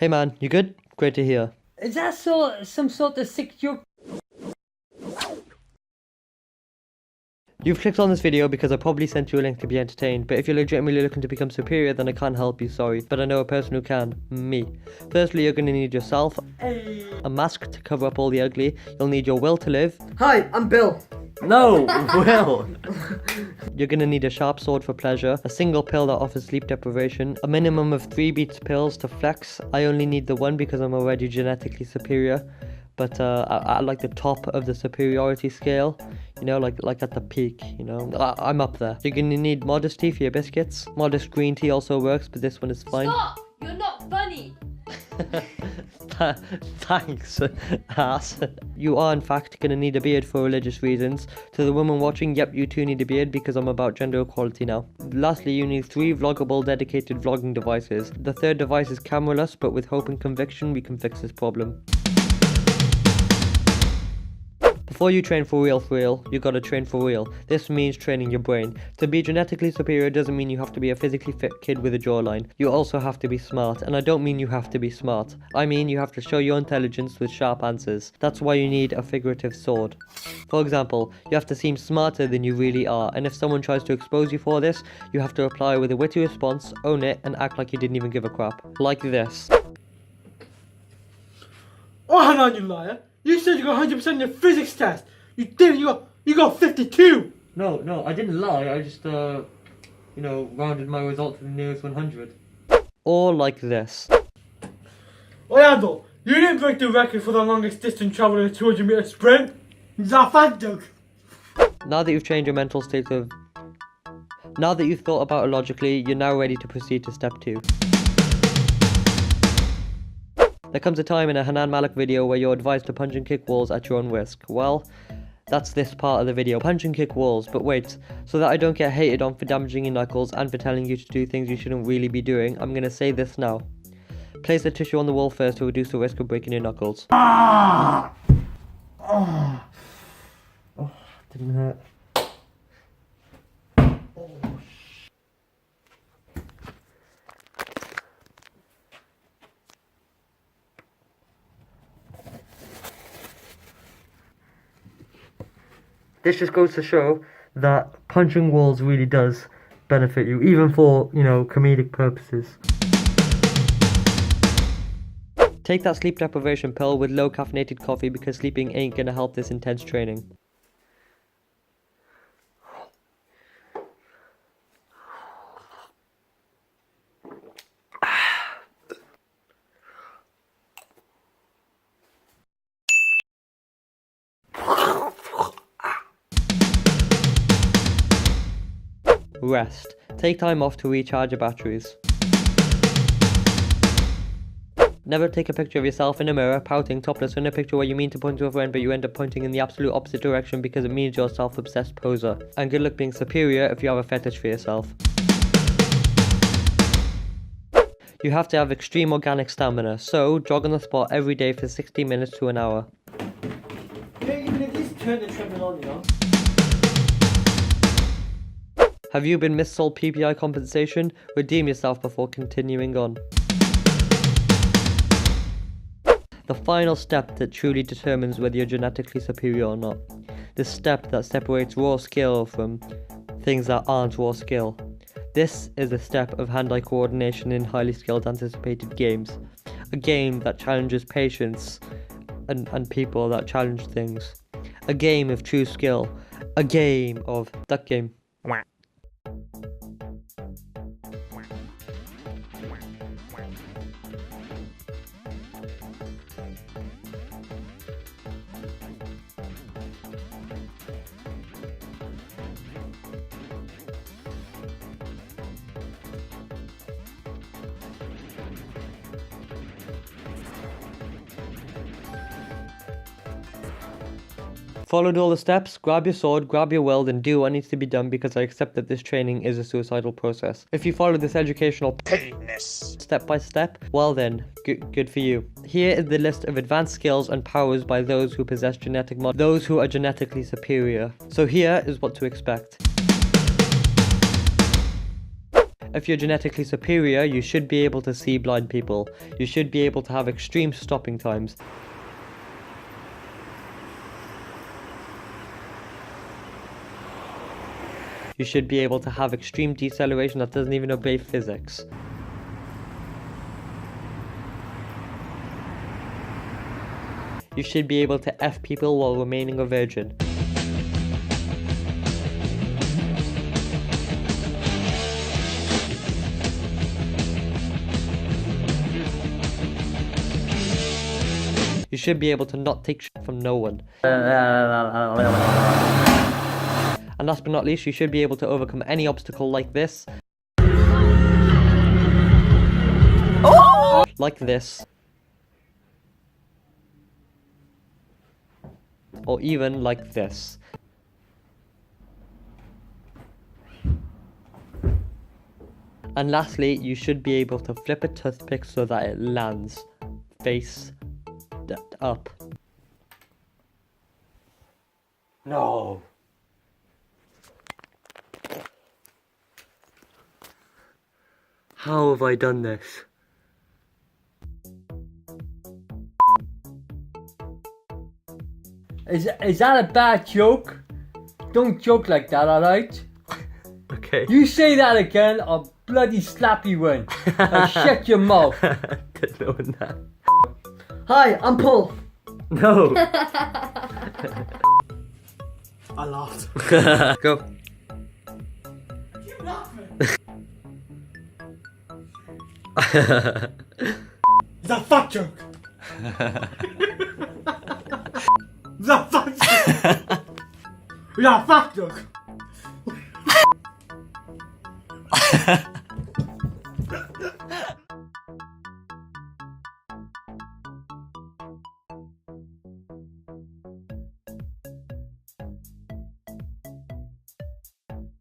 Hey man, you good? Great to hear. Is that some sort of sick joke? You've clicked on this video because I probably sent you a link to be entertained, but if you're legitimately looking to become superior, then I can't help you, sorry. But I know a person who can. Me. Firstly, you're gonna need yourself, a mask to cover up all the ugly, you'll need your will to live. Hi, I'm Bill. No, Will! You're gonna need a sharp sword for pleasure, a single pill that offers sleep deprivation, a minimum of 3 Beats pills to flex. I only need the one because I'm already genetically superior, but I like the top of the superiority scale, you know, like at the peak, you know. I'm up there. You're gonna need modesty for your biscuits. Modest green tea also works, but this one is fine. Stop! You're not funny! Thanks, ass. You are in fact gonna need a beard for religious reasons. To the woman watching, yep, you too need a beard because I'm about gender equality now. Lastly, you need 3 vloggable dedicated vlogging devices. The third device is cameraless, but with hope and conviction we can fix this problem. Before you train for real, you gotta train for real. This means training your brain. To be genetically superior doesn't mean you have to be a physically fit kid with a jawline. You also have to be smart, and I don't mean you have to be smart. I mean you have to show your intelligence with sharp answers. That's why you need a figurative sword. For example, you have to seem smarter than you really are, and if someone tries to expose you for this, you have to reply with a witty response, own it, and act like you didn't even give a crap. Like this. Oh, Hannan, you liar! You said you got 100% in your physics test! You didn't, you got 52! No, I didn't lie, I just, rounded my result to the nearest 100. Or like this. Orlando, you didn't break the record for the longest distance traveled in a 200-meter sprint! Is that a fact, joke? Now that you've changed your mental state of... Now that you've thought about it logically, you're now ready to proceed to step 2. There comes a time in a Hannan Malik video where you're advised to punch and kick walls at your own risk. Well, that's this part of the video. Punch and kick walls. But wait, so that I don't get hated on for damaging your knuckles and for telling you to do things you shouldn't really be doing, I'm gonna say this now. Place the tissue on the wall first to reduce the risk of breaking your knuckles. Ah! Oh, Didn't hurt. This just goes to show that punching walls really does benefit you, even for, comedic purposes. Take that sleep deprivation pill with low caffeinated coffee because sleeping ain't gonna help this intense training. Rest. Take time off to recharge your batteries. Never take a picture of yourself in a mirror, pouting, topless, or in a picture where you mean to point to a friend but you end up pointing in the absolute opposite direction because it means you're a self-obsessed poser. And good luck being superior if you have a fetish for yourself. You have to have extreme organic stamina, so jog on the spot every day for 60 minutes to an hour. Yeah, you can at least turn the treadmill on, you know? Have you been missold PPI compensation? Redeem yourself before continuing on. The final step that truly determines whether you're genetically superior or not. The step that separates raw skill from things that aren't raw skill. This is the step of hand-eye coordination in highly skilled anticipated games. A game that challenges patience and people that challenge things. A game of true skill. A game of duck game. Followed all the steps, grab your sword, grab your will, and do what needs to be done because I accept that this training is a suicidal process. If you follow this educational painless step by step, well then, good for you. Here is the list of advanced skills and powers by those who possess those who are genetically superior. So here is what to expect. If you're genetically superior, you should be able to see blind people. You should be able to have extreme stopping times. You should be able to have extreme deceleration that doesn't even obey physics. You should be able to F people while remaining a virgin. You should be able to not take shit from no one. And last but not least, you should be able to overcome any obstacle like this. Like this. Or even like this. And lastly, you should be able to flip a toothpick so that it lands face up. No. How have I done this? Is that a bad joke? Don't joke like that, alright? Okay. You say that again, I'll bloody slap you one. I'll shut your mouth. Didn't know that. Hi, I'm Paul. No. I laughed. Go. Keep laughing. Is that a fat joke? Is that a fat joke? Is that a fat joke?